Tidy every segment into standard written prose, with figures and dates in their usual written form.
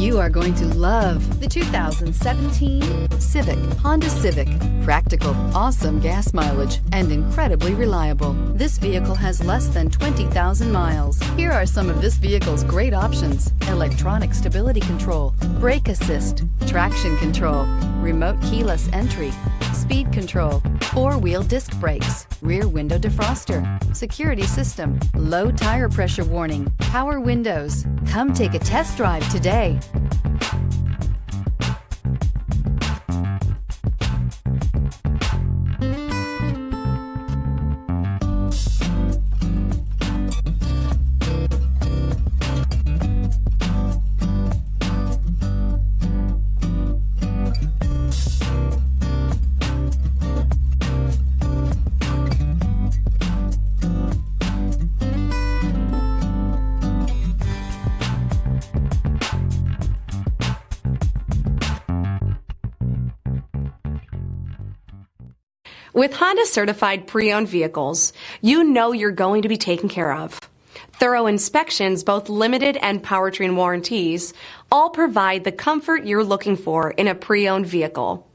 You are going to love the 2017 Civic, Honda Civic. Practical, awesome gas mileage, and incredibly reliable. This vehicle has less than 20,000 miles. Here are some of this vehicle's great options: electronic stability control, brake assist, traction control, remote keyless entry, speed control, four-wheel disc brakes, rear window defroster, security system, low tire pressure warning, power windows. Come take a test drive today. With Honda certified pre-owned vehicles, you know you're going to be taken care of. Thorough inspections, both limited and powertrain warranties, all provide the comfort you're looking for in a pre-owned vehicle.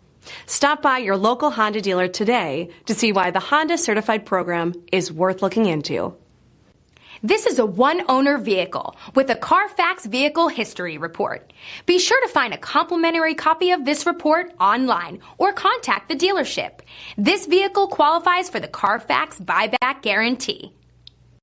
Stop by your local Honda dealer today to see why the Honda certified program is worth looking into. This is a one-owner vehicle with a Carfax Vehicle History Report. Be sure to find a complimentary copy of this report online or contact the dealership. This vehicle qualifies for the Carfax Buyback Guarantee.